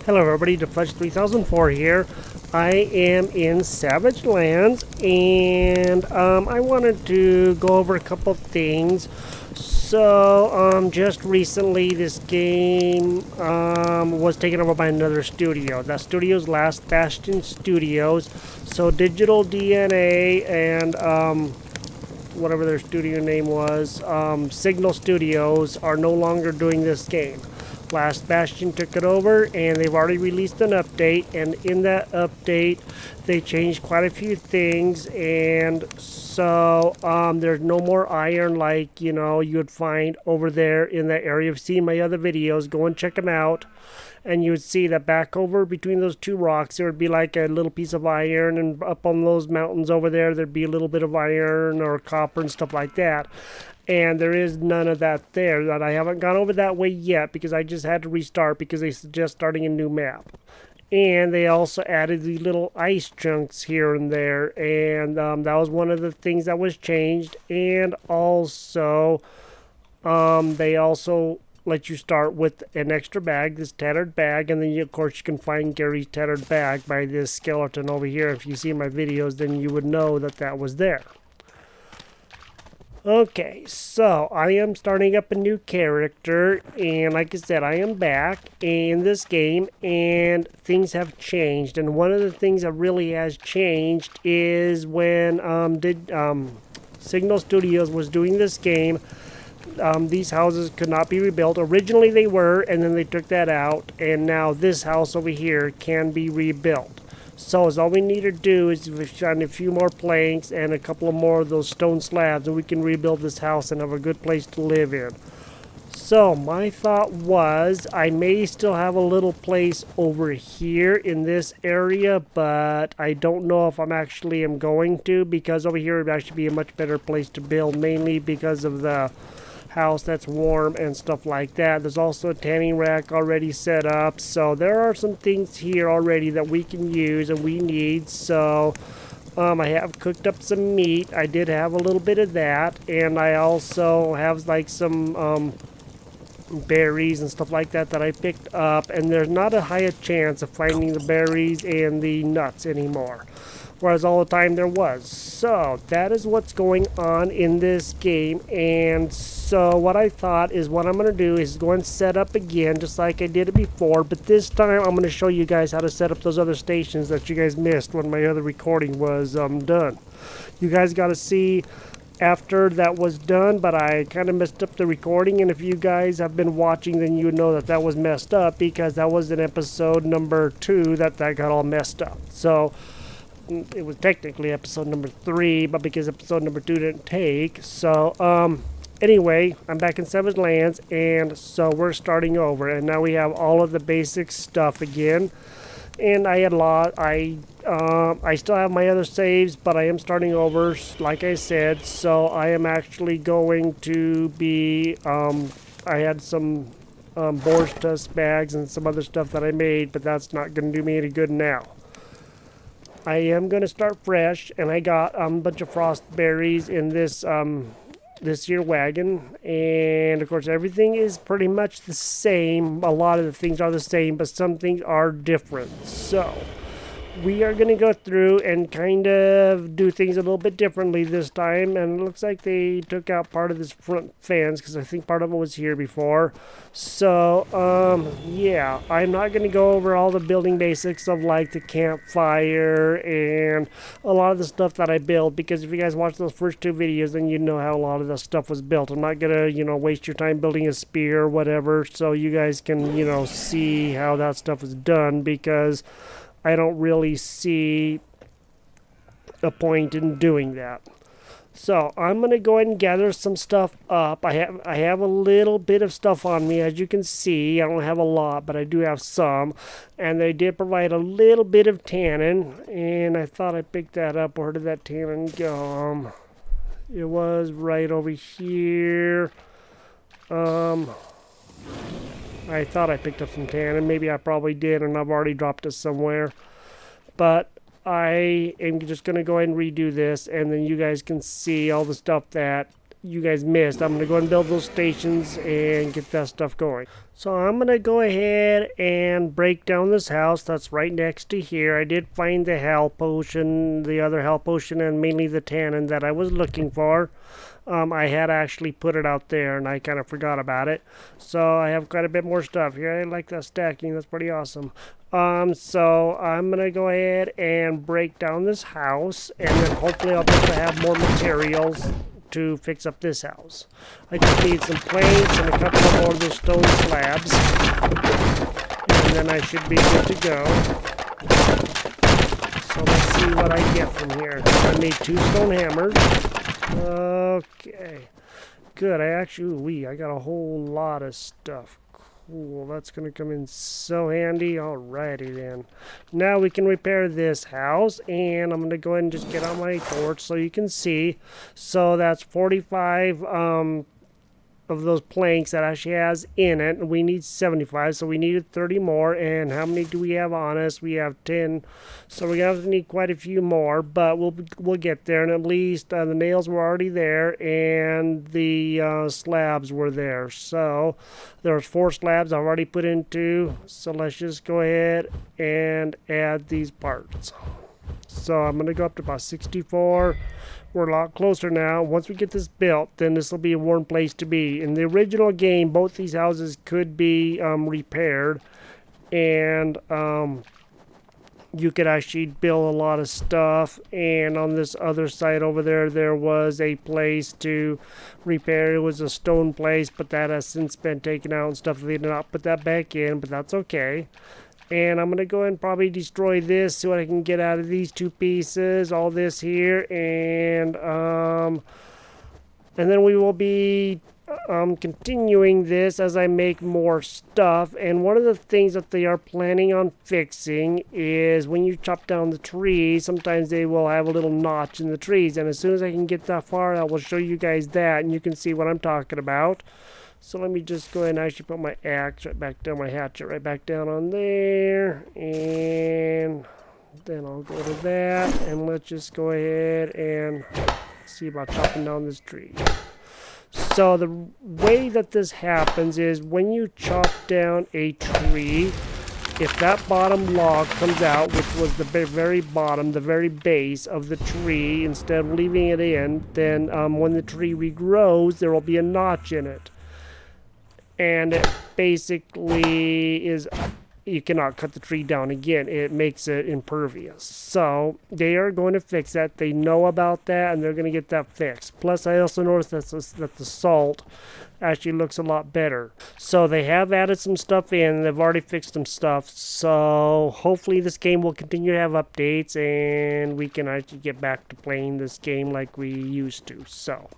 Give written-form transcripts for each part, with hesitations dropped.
Hello everybody, Fudge3004 here. I am in Savage Lands and I wanted to go over a couple things. So just recently this game was taken over by another studio. That studio's Last Bastion Studios. So Digital DNA and whatever their studio name was, Signal Studios, are no longer doing this game. Last Bastion took it over and they've already released an update, and in that update they changed quite a few things, and so there's no more iron like you would find over there in that area. If you've seen my other videos, go and check them out, and you would see that back over between those two rocks there would be like a little piece of iron, and up on those mountains over there'd be a little bit of iron or copper and stuff like that. And there is none of that there. That I haven't gone over that way yet because I just had to restart because they suggest starting a new map. And they also added the little ice chunks here and there, and that was one of the things that was changed. And also they also let you start with an extra bag, this tattered bag, and then of course you can find Gary's tattered bag by this skeleton over here. If you see my videos, then you would know that that was there. Okay, so I am starting up a new character, and like I said, I am back in this game, and things have changed. And one of the things that really has changed is when Signal Studios was doing this game, these houses could not be rebuilt. Originally they were, and then they took that out, and now this house over here can be rebuilt. So all we need to do is find a few more planks and a couple of more of those stone slabs, and we can rebuild this house and have a good place to live in. So my thought was I may still have a little place over here in this area, but I don't know if I'm actually going to, because over here would actually be a much better place to build, mainly because of the house that's warm and stuff like that. There's also a tanning rack already set up, so there are some things here already that we can use and we need. So I have cooked up some meat. I did have a little bit of that, and I also have like some berries and stuff like that that I picked up, and there's not a high chance of finding the berries and the nuts anymore, whereas all the time there was. So that is what's going on in this game. And so what I thought is what I'm going to do is go and set up again just like I did it before, but this time I'm going to show you guys how to set up those other stations that you guys missed when my other recording was done. You guys got to see after that was done, but I kind of messed up the recording, and if you guys have been watching, then you know that that was messed up, because that was in episode number 2 that got all messed up. So it was technically episode number 3, but because episode number 2 didn't take. So anyway, I'm back in Savage Lands, and so we're starting over, and now we have all of the basic stuff again. And I had a lot. I still have my other saves, but I am starting over, like I said. So I am actually going to be. I had some boar's tusk bags and some other stuff that I made, but that's not going to do me any good now. I am going to start fresh, and I got a bunch of frost berries in this this here wagon, and of course everything is pretty much the same. A lot of the things are the same, but some things are different. So we are going to go through and kind of do things a little bit differently this time, and it looks like they took out part of this front fence because I think part of it was here before. So yeah, I'm not going to go over all the building basics of like the campfire and a lot of the stuff that I built, because if you guys watch those first 2 videos, then you know how a lot of that stuff was built. I'm not going to waste your time building a spear or whatever, so you guys can see how that stuff is done, because I don't really see a point in doing that. So I'm going to go ahead and gather some stuff up. I have a little bit of stuff on me, as you can see. I don't have a lot, but I do have some. And they did provide a little bit of tannin, and I thought I picked that up. Where did that tannin go? It was right over here. I thought I picked up some tannin. Maybe I probably did, and I've already dropped it somewhere. But I am just going to go ahead and redo this, and then you guys can see all the stuff that you guys missed. I'm going to go ahead and build those stations and get that stuff going. So I'm going to go ahead and break down this house that's right next to here. I did find the health potion, the other health potion, and mainly the tannin that I was looking for. I had actually put it out there and I kind of forgot about it. So I have quite a bit more stuff here. I like that stacking. That's pretty awesome. So I'm going to go ahead and break down this house, and then hopefully I'll be able to have more materials to fix up this house. I just need some planks and a couple more of the stone slabs, and then I should be good to go. So let's see what I get from here. I made 2 stone hammers. Okay, good. I got a whole lot of stuff. Cool, that's going to come in so handy. Alrighty then. Now we can repair this house, and I'm going to go ahead and just get on my torch so you can see. So that's 45 of those planks that actually has in it, and we need 75, so we needed 30 more. And how many do we have on us? We have 10, so we're gonna have to need quite a few more, but we'll get there. And at least the nails were already there, and the slabs were there. So there's 4 slabs I've already put into, so let's just go ahead and add these parts. So I'm gonna go up to about 64. We're a lot closer now. Once we get this built, then this will be a warm place to be. In the original game, both these houses could be repaired, and you could actually build a lot of stuff. And on this other side over there, there was a place to repair. It was a stone place, but that has since been taken out and stuff. They did not put that back in, but that's okay. And I'm going to go ahead and probably destroy this, see what I can get out of these 2 pieces, all this here, and then we will be continuing this as I make more stuff. And one of the things that they are planning on fixing is when you chop down the trees, sometimes they will have a little notch in the trees, and as soon as I can get that far, I will show you guys that, and you can see what I'm talking about. So let me just go ahead and actually put my axe right back down, my hatchet right back down on there. And then I'll go to that. And let's just go ahead and see about chopping down this tree. So the way that this happens is when you chop down a tree, if that bottom log comes out, which was the very bottom, the very base of the tree, instead of leaving it in, then when the tree regrows, there will be a notch in it. And it basically is, you cannot cut the tree down again. It makes it impervious. So they are going to fix that. They know about that, and they're going to get that fixed. Plus, I also noticed that the salt actually looks a lot better. So they have added some stuff in. They've already fixed some stuff. So hopefully this game will continue to have updates, and we can actually get back to playing this game like we used to. So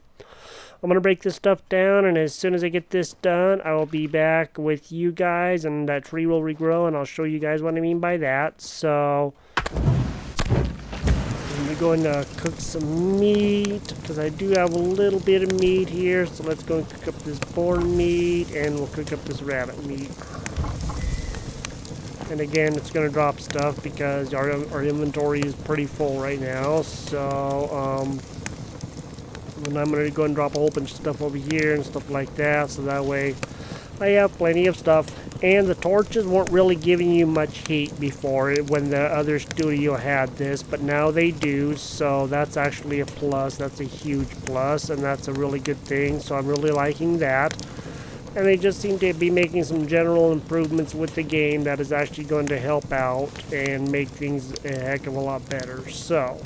I'm going to break this stuff down, and as soon as I get this done, I will be back with you guys, and that tree will regrow, and I'll show you guys what I mean by that. So I'm going to go and cook some meat, because I do have a little bit of meat here. So let's go and cook up this boar meat, and we'll cook up this rabbit meat. And again, it's going to drop stuff because our inventory is pretty full right now. So and I'm going to go and drop a whole bunch of stuff over here and stuff like that, so that way I have plenty of stuff. And the torches weren't really giving you much heat before when the other studio had this, but now they do, so that's actually a plus. That's a huge plus, and that's a really good thing, so I'm really liking that. And they just seem to be making some general improvements with the game that is actually going to help out and make things a heck of a lot better. So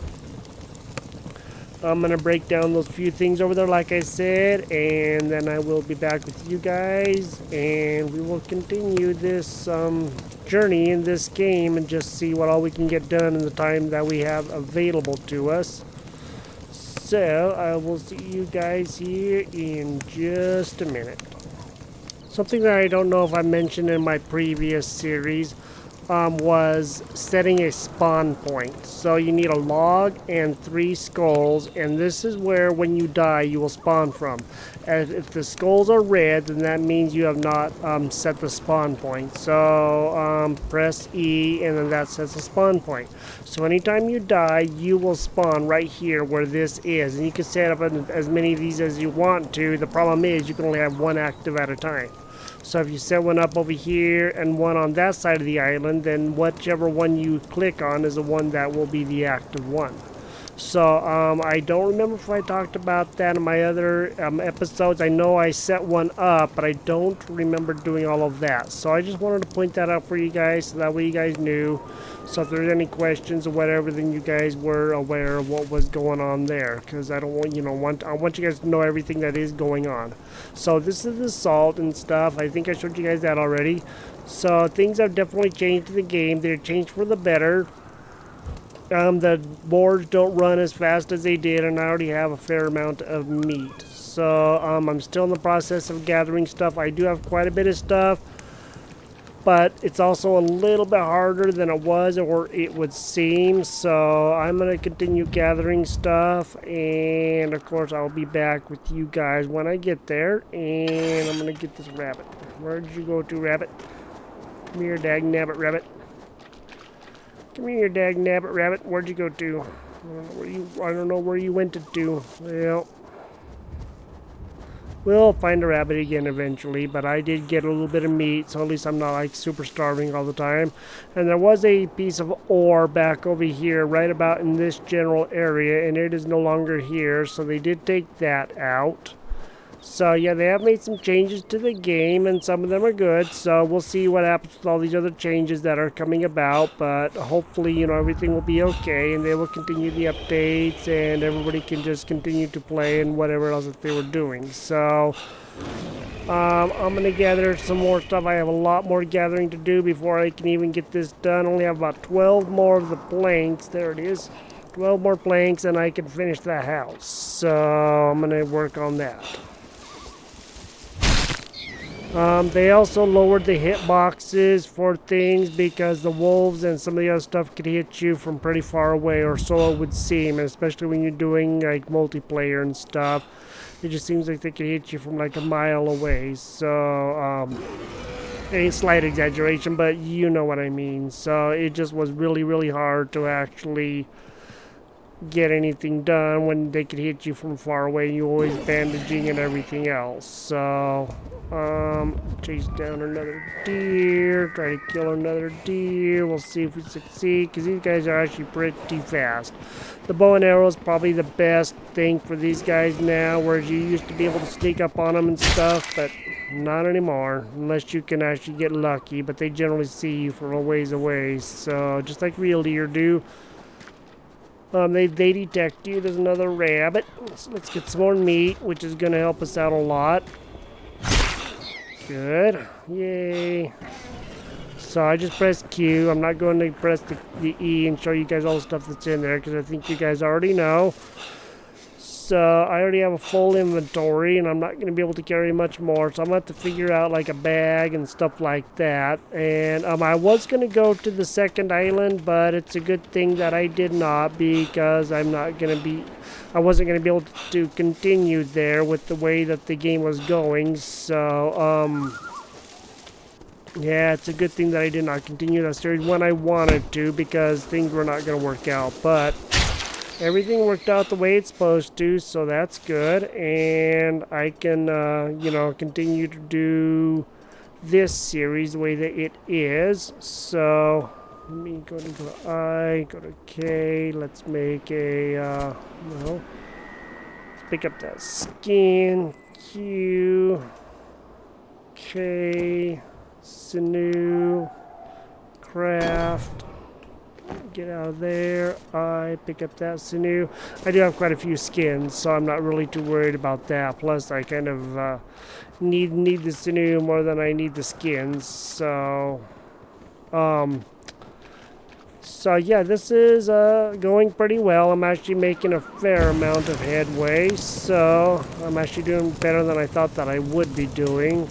I'm going to break down those few things over there like I said, and then I will be back with you guys, and we will continue this journey in this game and just see what all we can get done in the time that we have available to us. So I will see you guys here in just a minute. Something that I don't know if I mentioned in my previous series, was setting a spawn point. So you need a log and 3 skulls, and this is where when you die you will spawn from. And if the skulls are red, then that means you have not set the spawn point. So press E, and then that sets the spawn point. So anytime you die, you will spawn right here where this is, and you can set up as many of these as you want to. The problem is you can only have one active at a time. So if you set one up over here and one on that side of the island, then whichever one you click on is the one that will be the active one. So I don't remember if I talked about that in my other episodes. I know I set one up, but I don't remember doing all of that. So I just wanted to point that out for you guys, so that way you guys knew. So if there's any questions or whatever, then you guys were aware of what was going on there, because I don't want I want you guys to know everything that is going on. So this is the salt and stuff. I think I showed you guys that already. So things have definitely changed in the game. They're changed for the better. The boards don't run as fast as they did, and I already have a fair amount of meat. So I'm still in the process of gathering stuff. I do have quite a bit of stuff, but it's also a little bit harder than it was, or it would seem. So I'm going to continue gathering stuff, and of course I'll be back with you guys when I get there. And I'm going to get this rabbit. Where'd you go to, rabbit? Come here, dag-nabbit rabbit. Come here, dag-nabbit rabbit. Where'd you go to? I don't know where you went to. Well, we'll find a rabbit again eventually, but I did get a little bit of meat, so at least I'm not like super starving all the time. And there was a piece of ore back over here, right about in this general area, and it is no longer here, so they did take that out. So yeah, they have made some changes to the game, and some of them are good. So we'll see what happens with all these other changes that are coming about. But hopefully, everything will be okay, and they will continue the updates, and everybody can just continue to play and whatever else that they were doing. So I'm gonna gather some more stuff. I have a lot more gathering to do before I can even get this done. I only have about 12 more of the planks. There it is. 12 more planks, and I can finish the house. So I'm gonna work on that. They also lowered the hitboxes for things because the wolves and some of the other stuff could hit you from pretty far away, or so it would seem, especially when you're doing like multiplayer and stuff. It just seems like they could hit you from like a mile away. So a slight exaggeration, but you know what I mean. So it just was really, really hard to actually get anything done when they could hit you from far away. You always bandaging and everything else. So chase down another deer, try to kill another deer. We'll see if we succeed, because these guys are actually pretty fast. The bow and arrow is probably the best thing for these guys now, whereas you used to be able to sneak up on them and stuff, but not anymore, unless you can actually get lucky. But they generally see you from a ways away, so just like real deer do. They detect you. There's another rabbit. So let's get some more meat, which is going to help us out a lot. Good. Yay. So I just pressed Q. I'm not going to press the E and show you guys all the stuff that's in there, because I think you guys already know. So I already have a full inventory, and I'm not going to be able to carry much more. So I'm going to have to figure out like a bag and stuff like that. And I was going to go to the second island, but it's a good thing that I did not, because I wasn't going to be able to continue there with the way that the game was going. So yeah, it's a good thing that I did not continue that series when I wanted to, because things were not going to work out. But everything worked out the way it's supposed to, so that's good. And I can, continue to do this series the way that it is. So let me go to I, go to K. Let's make a, let's pick up that skin. Q, K, sinew, craft. Get out of there. I pick up that sinew. I do have quite a few skins, so I'm not really too worried about that. Plus, I kind of need the sinew more than I need the skins. So, yeah, this is going pretty well. I'm actually making a fair amount of headway. So I'm actually doing better than I thought that I would be doing.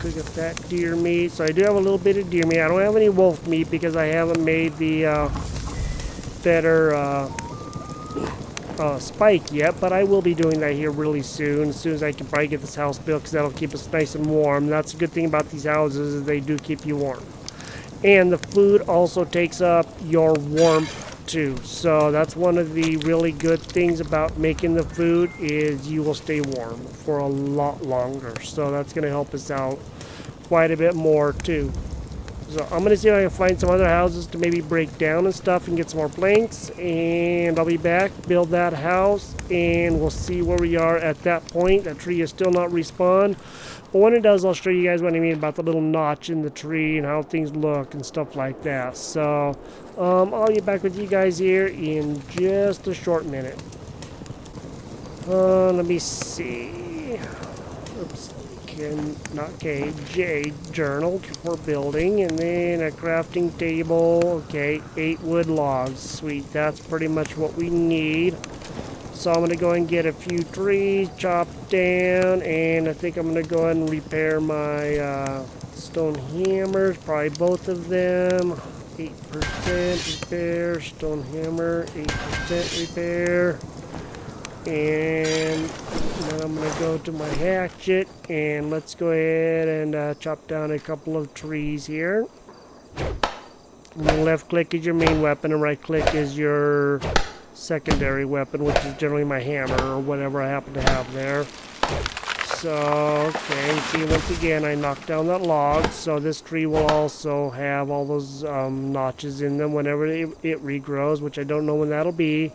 cook up that deer meat. So I do have a little bit of deer meat. I don't have any wolf meat because I haven't made the better spike yet, but I will be doing that here really soon, as soon as I can probably get this house built, because that'll keep us nice and warm. That's a good thing about these houses, is they do keep you warm. And the food also takes up your warmth too. So that's one of the really good things about making the food, is you will stay warm for a lot longer. So that's going to help us out quite a bit more too. So I'm going to see if I can find some other houses to maybe break down and stuff and get some more planks. And I'll be back, build that house, and we'll see where we are at that point. That tree is still not respawned. But when it does, I'll show you guys what I mean about the little notch in the tree and how things look and stuff like that. So I'll get back with you guys here in just a short minute. Let me see. Oops. Okay, J, journal for building, and then a crafting table. Okay, 8 wood logs. Sweet, that's pretty much what we need. So I'm going to go and get a few trees chopped down, and I think I'm going to go ahead and repair my stone hammers, probably both of them. 8% repair, stone hammer, 8% repair. And then I'm going to go to my hatchet, and let's go ahead and chop down a couple of trees here. And then left click is your main weapon, and right click is your secondary weapon, which is generally my hammer or whatever I happen to have there. So, okay, see, once again, I knocked down that log, so this tree will also have all those notches in them whenever it regrows, which I don't know when that'll be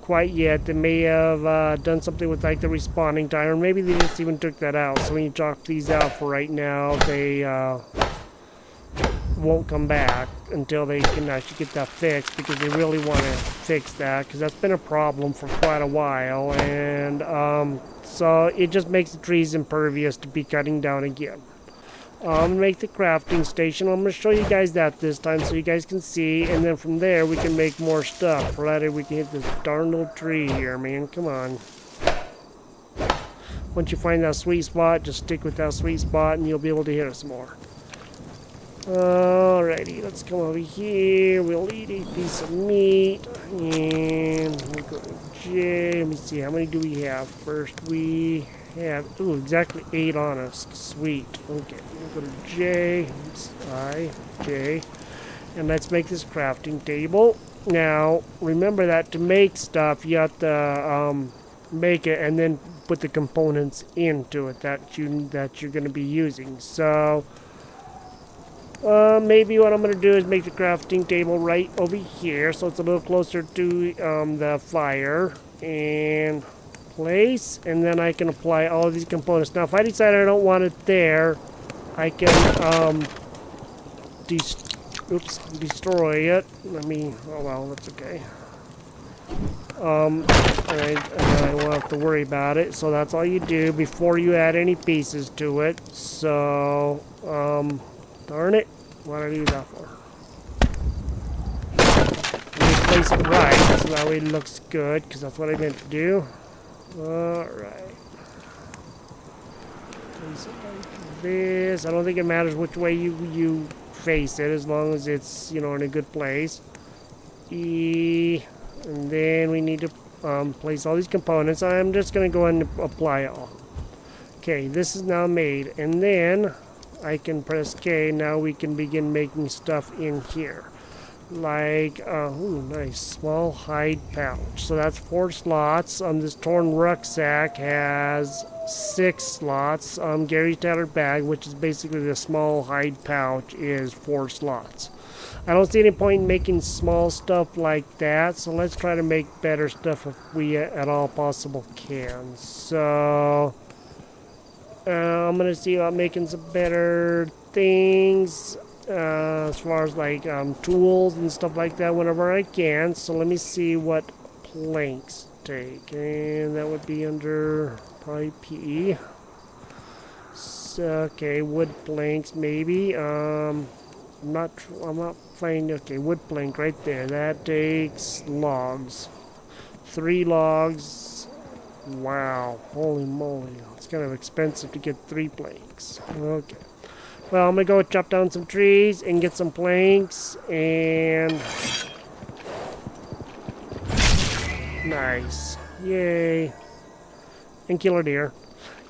quite yet. They may have done something with like the respawning time, or maybe they just even took that out. So when you chop these out for right now, they won't come back until they can actually get that fixed, because they really want to fix that, because that's been a problem for quite a while. And so it just makes the trees impervious to be cutting down again. Make the crafting station. I'm going to show you guys that this time so you guys can see, and then from there we can make more stuff. Provided we can hit this darn little tree here, man. Come on. Once you find that sweet spot, just stick with that sweet spot and you'll be able to hit us more. Alrighty, let's come over here. We'll eat a piece of meat, and we'll go to J. Let me see, how many do we have? First we have, ooh, exactly 8 on us. Sweet. Okay, we'll go to J. Oops, I, J. And let's make this crafting table. Now, remember that to make stuff, you have to make it and then put the components into it that you're going to be using. So maybe what I'm going to do is make the crafting table right over here, so it's a little closer to the fire, and place, and then I can apply all of these components. Now if I decide I don't want it there, I can destroy it. Oh well, that's okay. And I won't have to worry about it. So that's all you do before you add any pieces to it. So darn it, what did I do that for? Let me place it right so that way it looks good, because that's what I meant to do. Alright. Place it like this. I don't think it matters which way you face it, as long as it's, in a good place. And then we need to place all these components. I'm just going to go ahead and apply it all. Okay, this is now made. And then I can press K. Now we can begin making stuff in here. Like, ooh, nice, small hide pouch. So that's 4 slots. This torn rucksack has 6 slots. Gary's tattered bag, which is basically the small hide pouch, is 4 slots. I don't see any point in making small stuff like that, so let's try to make better stuff if we at all possible can. So I'm gonna see about making some better things as far as like tools and stuff like that whenever I can. So let me see what planks take, and that would be under probably P. So, okay, wood planks maybe. I'm not playing. Okay, wood plank right there. That takes logs. 3 logs. Wow, holy moly! It's kind of expensive to get 3 planks. Okay. Well, I'm gonna go chop down some trees and get some planks and... Nice. Yay. And kill a deer.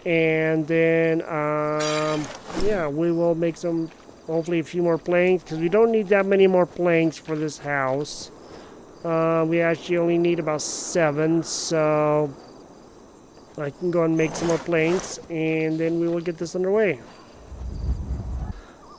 And then, yeah, we will make some, hopefully a few more planks, because we don't need that many more planks for this house. We actually only need about 7, so I can go and make some more planks, and then we will get this underway.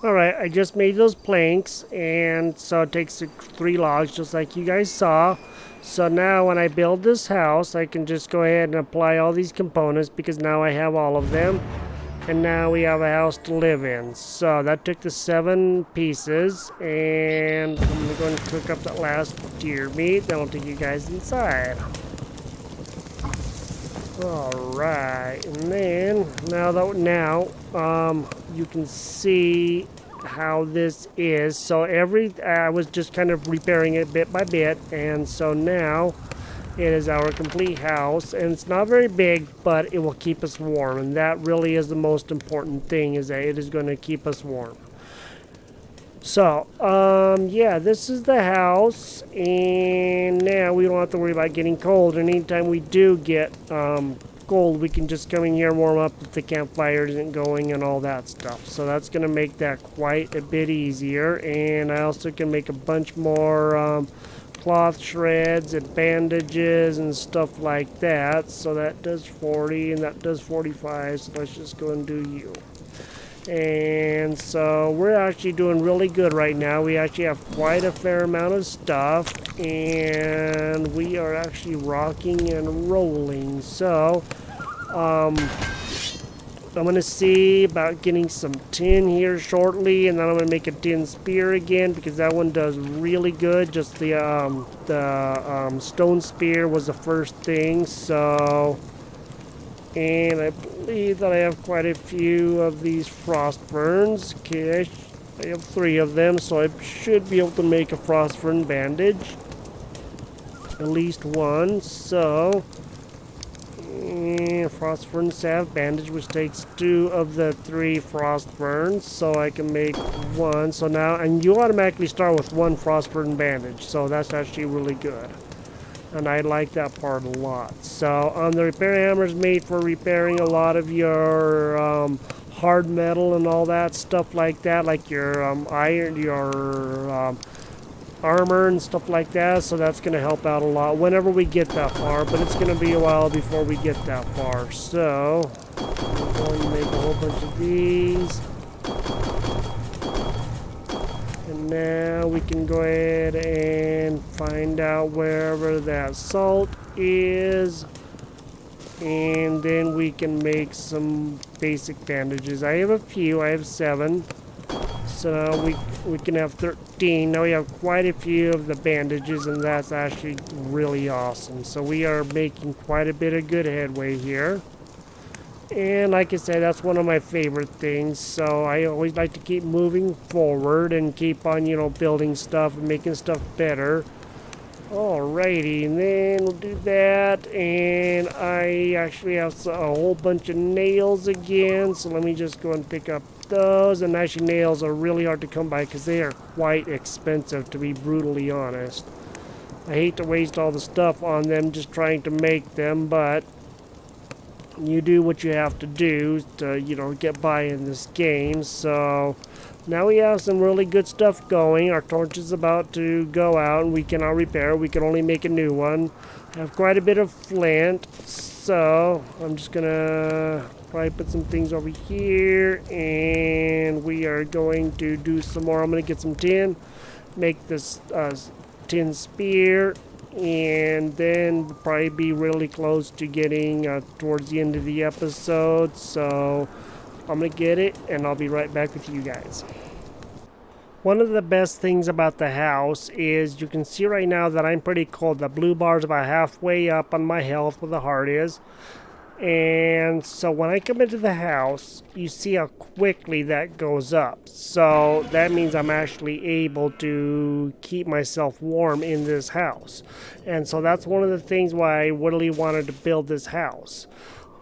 Alright, I just made those planks, and so it takes 3 logs, just like you guys saw. So now when I build this house, I can just go ahead and apply all these components, because now I have all of them. And now we have a house to live in. So that took the 7 pieces, and I'm going to cook up that last deer meat. Then I'll take you guys inside. Alright, and then now you can see how this is. So I was just kind of repairing it bit by bit, and so now it is our complete house, and it's not very big, but it will keep us warm, and that really is the most important thing, is that it is going to keep us warm. So, yeah, this is the house, and now we don't have to worry about getting cold. And anytime we do get cold, we can just come in here and warm up if the campfire isn't going and all that stuff. So that's going to make that quite a bit easier. And I also can make a bunch more cloth shreds and bandages and stuff like that. So that does 40 and that does 45. So let's just go and do you. And so we're actually doing really good right now. We actually have quite a fair amount of stuff, and we are actually rocking and rolling. So I'm gonna see about getting some tin here shortly, and then I'm gonna make a tin spear again, because that one does really good. Just the stone spear was the first thing. So, and I believe that I have quite a few of these frost burns. Okay, I have 3 of them, so I should be able to make a frost burn bandage. At least 1. So, and frost burn salve bandage, which takes 2 of the 3 frost burns, so I can make 1. So now, and you automatically start with 1 frost burn bandage, so that's actually really good. And I like that part a lot. So the repair hammer is made for repairing a lot of your hard metal and all that stuff like that, like your iron, your armor and stuff like that. So that's going to help out a lot whenever we get that far, but it's going to be a while before we get that far. So I'm going to make a whole bunch of these. Now we can go ahead and find out wherever that salt is, and then we can make some basic bandages. I have a few. I have 7, so we can have 13. Now we have quite a few of the bandages, and that's actually really awesome. So we are making quite a bit of good headway here. And like I said, that's one of my favorite things. So I always like to keep moving forward and keep on, building stuff and making stuff better. Alrighty, and then we'll do that. And I actually have a whole bunch of nails again. So let me just go and pick up those. And actually, nails are really hard to come by because they are quite expensive, to be brutally honest. I hate to waste all the stuff on them just trying to make them, but you do what you have to do to, get by in this game. So now we have some really good stuff going. Our torch is about to go out, and we cannot repair. We can only make a new one. I have quite a bit of flint, so I'm just gonna probably put some things over here, and we are going to do some more. I'm gonna get some tin, make this tin spear, and then we'll probably be really close to getting towards the end of the episode. So I'm gonna get it, and I'll be right back with you guys. One of the best things about the house is you can see right now that I'm pretty cold. The blue bar is about halfway up on my health where the heart is. And so when I come into the house, you see how quickly that goes up. So that means I'm actually able to keep myself warm in this house. And so that's one of the things why I really wanted to build this house.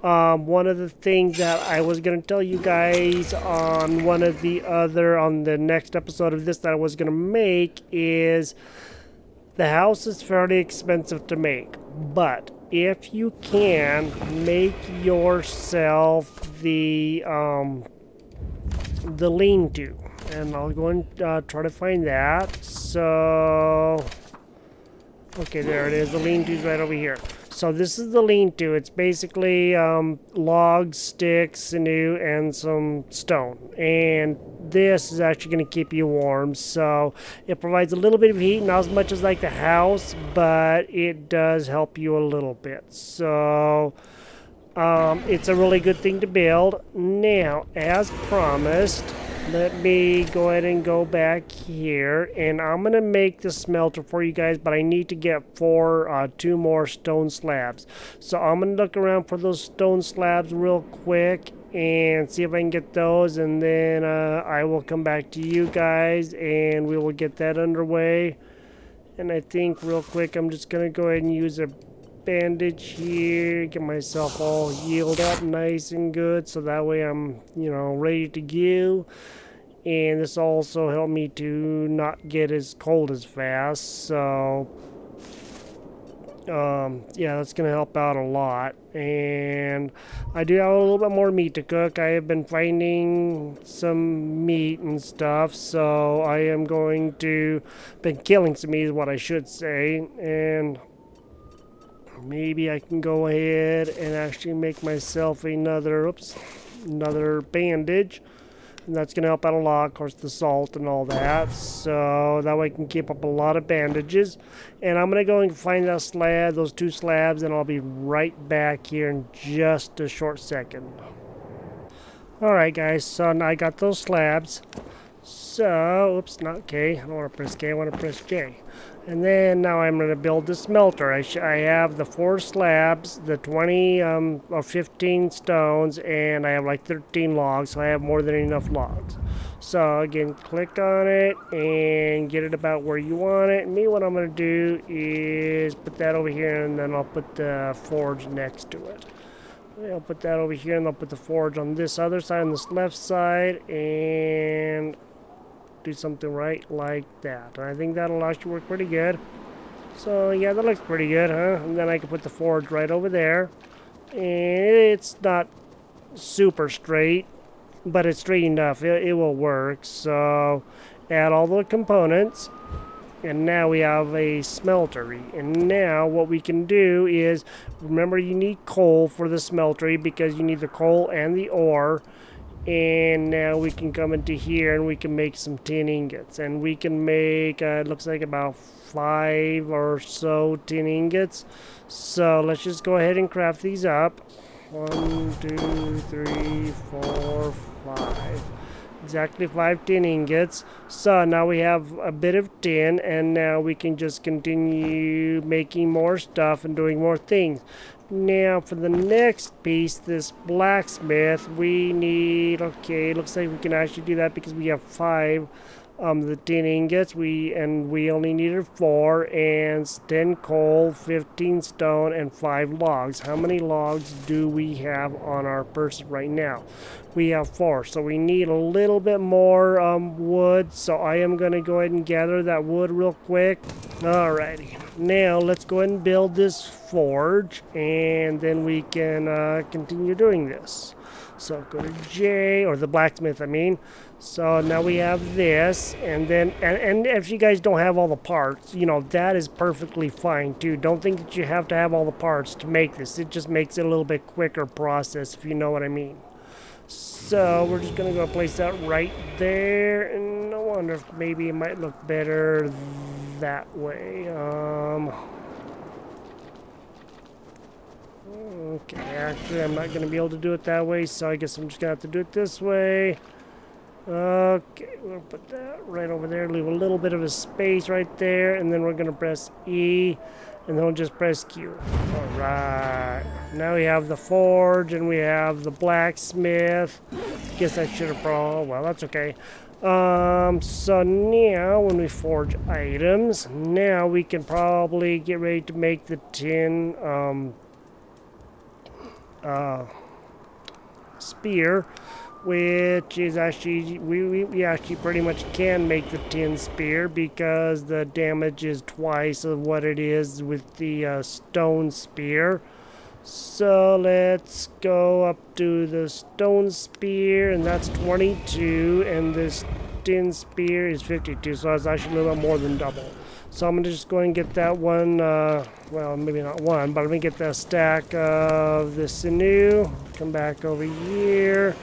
One of the things that I was going to tell you guys on on the next episode of this that I was going to make is the house is fairly expensive to make, but if you can make yourself the lean-to, and I'll go and try to find that. So, okay, there it is. The lean-to's right over here. So this is the lean-to. It's basically logs, sticks, sinew, and some stone. And this is actually going to keep you warm. So it provides a little bit of heat, not as much as like the house, but it does help you a little bit. So it's a really good thing to build. Now, as promised, let me go ahead and go back here, and I'm going to make the smelter for you guys, but I need to get two more stone slabs. So I'm going to look around for those stone slabs real quick and see if I can get those, and then I will come back to you guys and we will get that underway. And I think real quick I'm just going to go ahead and use a bandage here, get myself all healed up nice and good, so that way I'm, ready to go. And this also helped me to not get as cold as fast, so yeah, that's gonna help out a lot. And I do have a little bit more meat to cook. I have been finding some meat and stuff, so I am going to been killing some meat is what I should say. And maybe I can go ahead and actually make myself another bandage. And that's going to help out a lot, of course, the salt and all that. So that way I can keep up a lot of bandages. And I'm going to go and find that slab, those two slabs, and I'll be right back here in just a short second. Alright guys, so now I got those slabs. So, oops, not K. I don't want to press K, I want to press J. And then now I'm going to build the smelter. I have the 4 slabs, the 20 or 15 stones, and I have like 13 logs, so I have more than enough logs. So again, click on it and get it about where you want it. And me, what I'm going to do is put that over here, and then I'll put the forge next to it. I'll put that over here, and I'll put the forge on this other side, on this left side, and do something right like that. And I think that'll actually work pretty good. So yeah, that looks pretty good, huh? And then I can put the forge right over there. And it's not super straight, but it's straight enough. It will work. So add all the components. And now we have a smeltery. And now what we can do is, remember you need coal for the smeltery because you need the coal and the ore. And now we can come into here and we can make some tin ingots. And we can make, it looks like about 5 or so tin ingots. So let's just go ahead and craft these up. 1, 2, 3, 4, 5. Exactly 5 tin ingots. So now we have a bit of tin, and now we can just continue making more stuff and doing more things. Now for the next piece, this blacksmith, we need, okay, looks like we can actually do that because we have 5 the tin ingots, we only needed 4, and 10 coal, 15 stone, and 5 logs. How many logs do we have on our person right now? We have 4, so we need a little bit more wood, so I am going to go ahead and gather that wood real quick. Alrighty, now let's go ahead and build this forge, and then we can continue doing this. So go to J, or the blacksmith, I mean. So now we have this, and then, and if you guys don't have all the parts, that is perfectly fine too. Don't think that you have to have all the parts to make this. It just makes it a little bit quicker process, if you know what I mean. So we're just going to go place that right there, and I wonder if maybe it might look better that way. Okay, actually I'm not going to be able to do it that way, so I guess I'm just going to have to do it this way. Okay, we'll put that right over there, leave a little bit of a space right there, and then we're going to press E, and then we'll just press Q. Alright, now we have the forge, and we have the blacksmith. Guess I should have probably, well, that's okay. So now when we forge items, now we can probably get ready to make the tin, spear, which is actually, we actually pretty much can make the tin spear because the damage is twice of what it is with the stone spear. So let's go up to the stone spear, and that's 22, and this tin spear is 52, so that's actually a little bit more than double. So I'm going to just go and get that one, well, maybe not one, but I'm going to get that stack of the sinew, come back over here,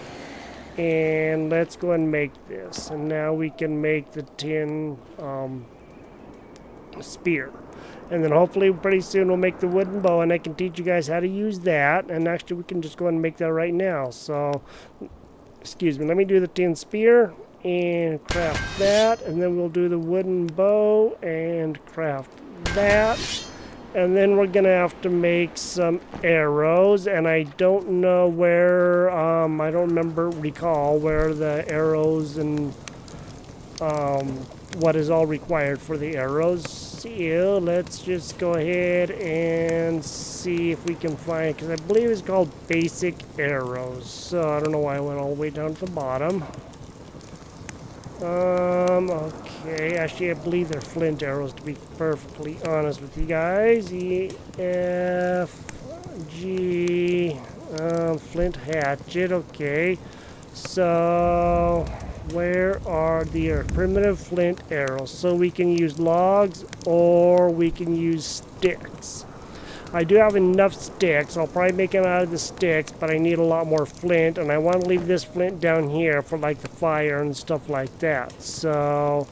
and let's go and make this. And now we can make the tin spear. And then hopefully pretty soon we'll make the wooden bow, and I can teach you guys how to use that. And actually we can just go ahead and make that right now. So, excuse me, let me do the tin spear and craft that. And then we'll do the wooden bow and craft that. And then we're going to have to make some arrows. And I don't know where, I don't recall where the arrows and what is all required for the arrows. So let's just go ahead and see if we can find, because I believe it's called basic arrows. So I don't know why I went all the way down to the bottom. Okay, actually I believe they're flint arrows, to be perfectly honest with you guys. E, F, G, flint hatchet, okay. So where are the primitive flint arrows? So we can use logs or we can use sticks. I do have enough sticks. I'll probably make them out of the sticks, but I need a lot more flint, and I want to leave this flint down here for like the fire and stuff like that. So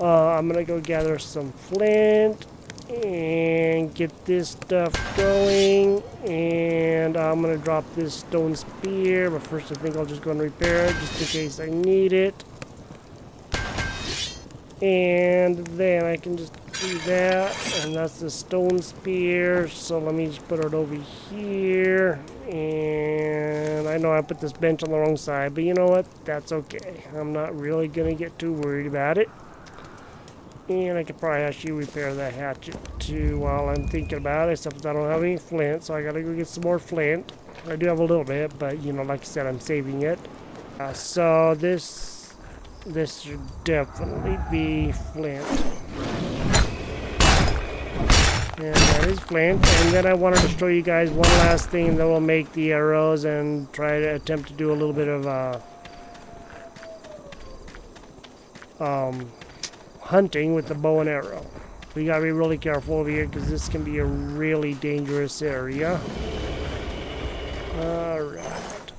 I'm gonna go gather some flint and get this stuff going, and I'm gonna drop this stone spear, but first I think I'll just go and repair it just in case I need it. And then I can just do that, and that's the stone spear. So let me just put it over here, and I know I put this bench on the wrong side, but you know what, that's okay. I'm not really gonna get too worried about it. And I could probably actually repair that hatchet too while I'm thinking about it, except I don't have any flint, so I gotta go get some more flint. I do have a little bit, but you know, like I said, I'm saving it. So this should definitely be flint. And that is flint. And then I wanted to show you guys one last thing that will make the arrows, and try to attempt to do a little bit of hunting with the bow and arrow. We gotta be really careful over here because this can be a really dangerous area. Alright.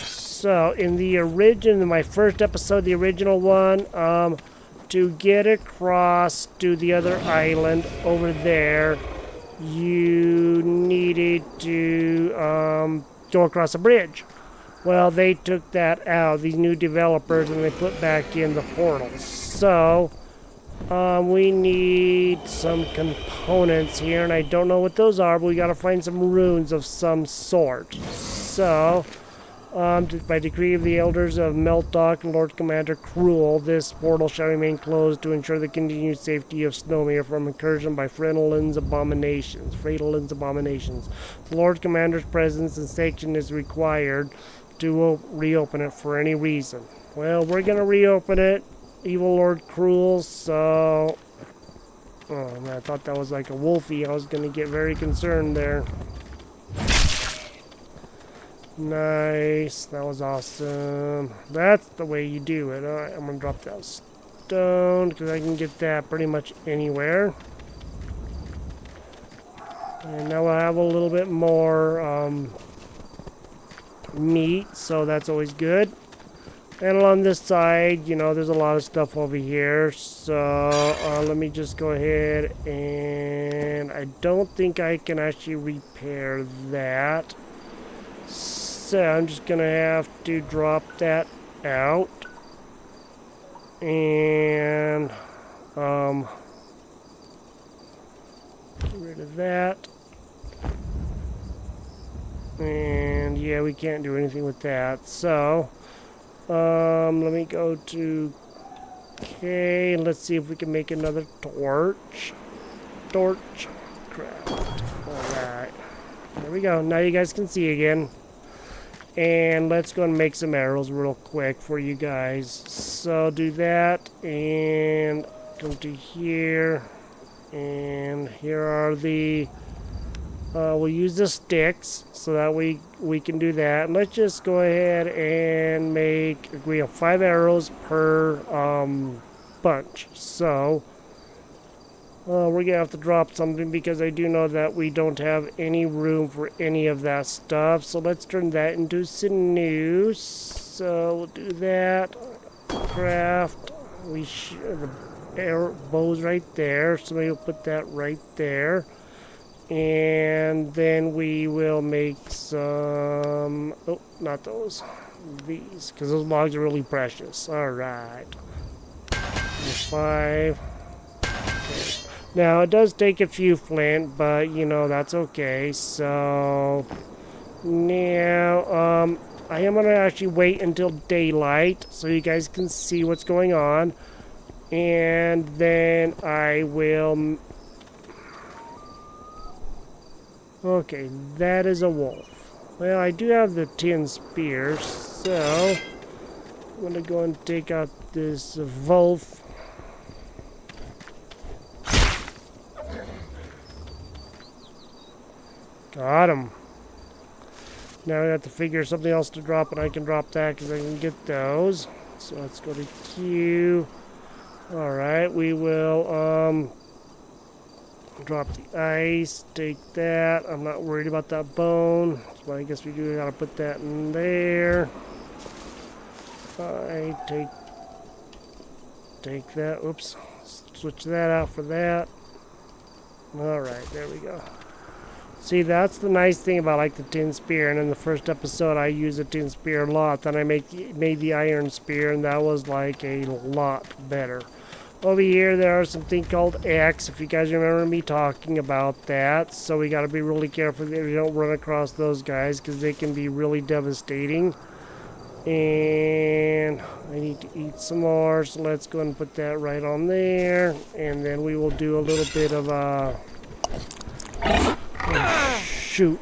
So in my first episode, the original one, to get across to the other island over there, you needed to go across a bridge. Well, they took that out, these new developers, and they put back in the portals. So we need some components here, and I don't know what those are, but we gotta find some runes of some sort. So, by decree of the elders of Meltdock and Lord Commander Cruel, this portal shall remain closed to ensure the continued safety of Snowmere from incursion by Fredalin's abominations. The Lord Commander's presence and sanction is required to reopen it for any reason. Well, we're gonna reopen it. Evil Lord Cruel, so... Oh man, I thought that was like a wolfie. I was gonna get very concerned there. Nice, that was awesome. That's the way you do it. Alright, I'm gonna drop that stone, because I can get that pretty much anywhere. And now I have a little bit more meat, so that's always good. And along this side, you know, there's a lot of stuff over here. So let me just go ahead, and I don't think I can actually repair that. So I'm just going to have to drop that out. And get rid of that. And yeah, we can't do anything with that. So let me go to okay, let's see if we can make another torch. Craft. Alright. There we go. Now you guys can see again. And let's go and make some arrows real quick for you guys. So do that and come to here. And here are the... we'll use the sticks so that we can do that. And let's just go ahead and make... We have 5 arrows per bunch. So... we're going to have to drop something because I do know that we don't have any room for any of that stuff. So let's turn that into sinew. So we'll do that. Craft. The arrow bow's right there. So maybe we'll put that right there. And then we will make some... Oh, not those. These. Because those logs are really precious. Alright. 5. Okay. Now, it does take a few flint, but, you know, that's okay. So, now, I am going to actually wait until daylight so you guys can see what's going on. And then I will... Okay, that is a wolf. Well, I do have the tin spear, so I'm going to go and take out this wolf. Got him. Now I have to figure something else to drop, and I can drop that because I can get those. So let's go to Q. Alright, we will drop the ice, take that. I'm not worried about that bone, but I guess we do gotta put that in there. I take that. Oops. Switch that out for that. Alright, there we go. See, that's the nice thing about like the tin spear. And in the first episode, I used a tin spear a lot. Then I made the iron spear, and that was like a lot better. Over here, there are something called X, if you guys remember me talking about that. So we got to be really careful that we don't run across those guys, because they can be really devastating. And I need to eat some more, so let's go and put that right on there. And then we will do a little bit of a... shoot.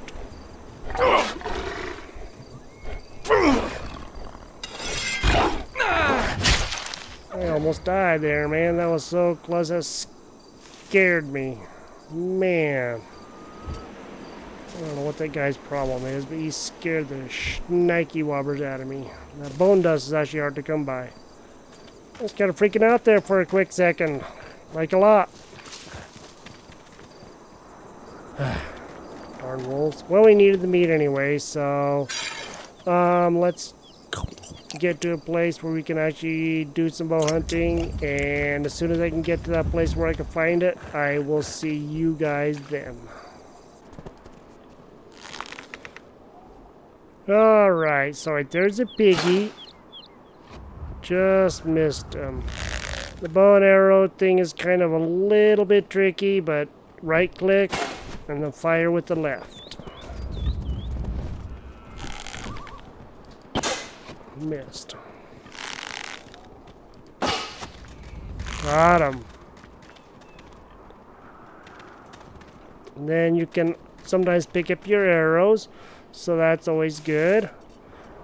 I almost died there, man. That was so close. That scared me. Man. I don't know what that guy's problem is, but he scared the shnikey wobbers out of me. That bone dust is actually hard to come by. I was kind of freaking out there for a quick second. Like a lot. Darn wolves. Well, we needed the meat anyway, so let's get to a place where we can actually do some bow hunting, and as soon as I can get to that place where I can find it, I will see you guys then. Alright, so right there's a piggy. Just missed him. The bow and arrow thing is kind of a little bit tricky, but right click and then fire with the left. Missed. Got him. And then you can sometimes pick up your arrows, so that's always good.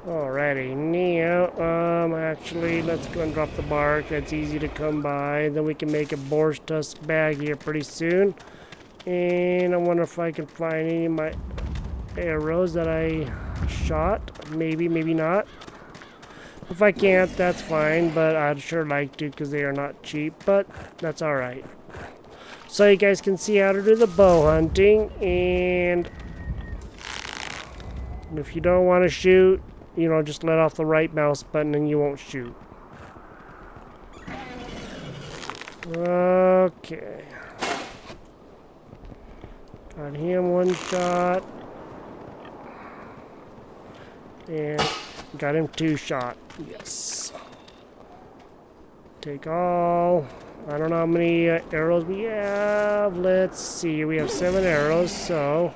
Alrighty, now, actually, let's go and drop the bark. That's easy to come by. Then we can make a boar's tusk bag here pretty soon. And I wonder if I can find any of my arrows that I shot. Maybe, maybe not. If I can't, that's fine, but I'd sure like to because they are not cheap, but that's alright. So you guys can see how to do the bow hunting, and if you don't want to shoot, you know, just let off the right mouse button and you won't shoot. Okay. Got him one shot. And got him 2 shot. Yes. Take all. I don't know how many arrows we have. Let's see. We have 7 arrows, so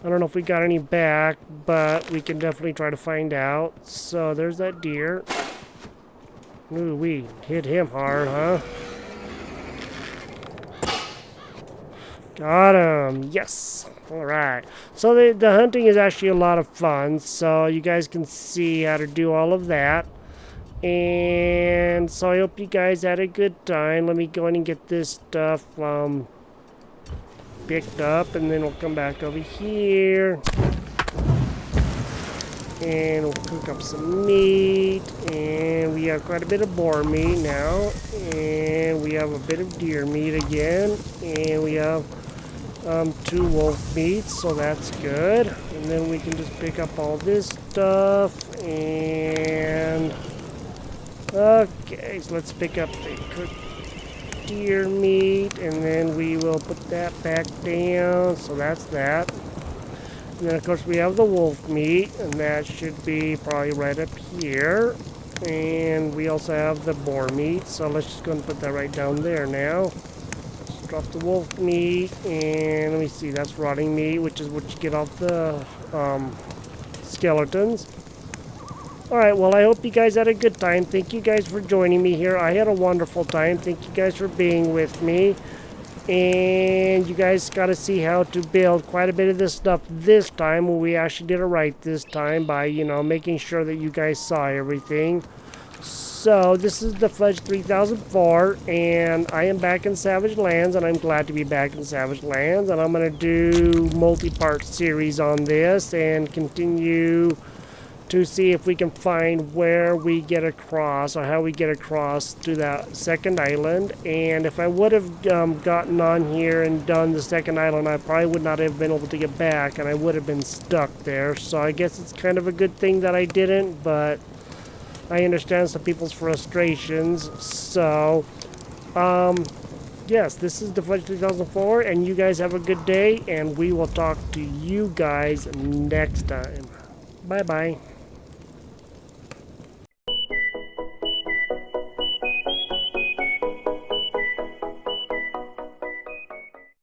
I don't know if we got any back, but we can definitely try to find out. So there's that deer. Ooh, we hit him hard, huh? Got him. Yes. All right. So the hunting is actually a lot of fun. So you guys can see how to do all of that. And so I hope you guys had a good time. Let me go in and get this stuff picked up, and then we'll come back over here. And we'll cook up some meat. And we have quite a bit of boar meat now. And we have a bit of deer meat again. And we have 2 wolf meats, so that's good. And then we can just pick up all this stuff. And okay, so let's pick up the cooked deer meat, and then we will put that back down. So that's that. And then of course we have the wolf meat, and that should be probably right up here. And we also have the boar meat, so let's just go and put that right down there now. Let's drop the wolf meat, and let me see, that's rotting meat, which is what you get off the skeletons. Alright, well, I hope you guys had a good time. Thank you guys for joining me here. I had a wonderful time. Thank you guys for being with me. And you guys got to see how to build quite a bit of this stuff this time. Well, we actually did it right this time by, making sure that you guys saw everything. So, this is the Fudge 3004, and I am back in Savage Lands, and I'm glad to be back in Savage Lands. And I'm going to do multi-part series on this and continue to see if we can find where we get across, or how we get across to that second island. And if I would have gotten on here and done the second island, I probably would not have been able to get back, and I would have been stuck there. So I guess it's kind of a good thing that I didn't, but I understand some people's frustrations. So yes, this is the Fudge 2004, and you guys have a good day, and we will talk to you guys next time. Bye bye.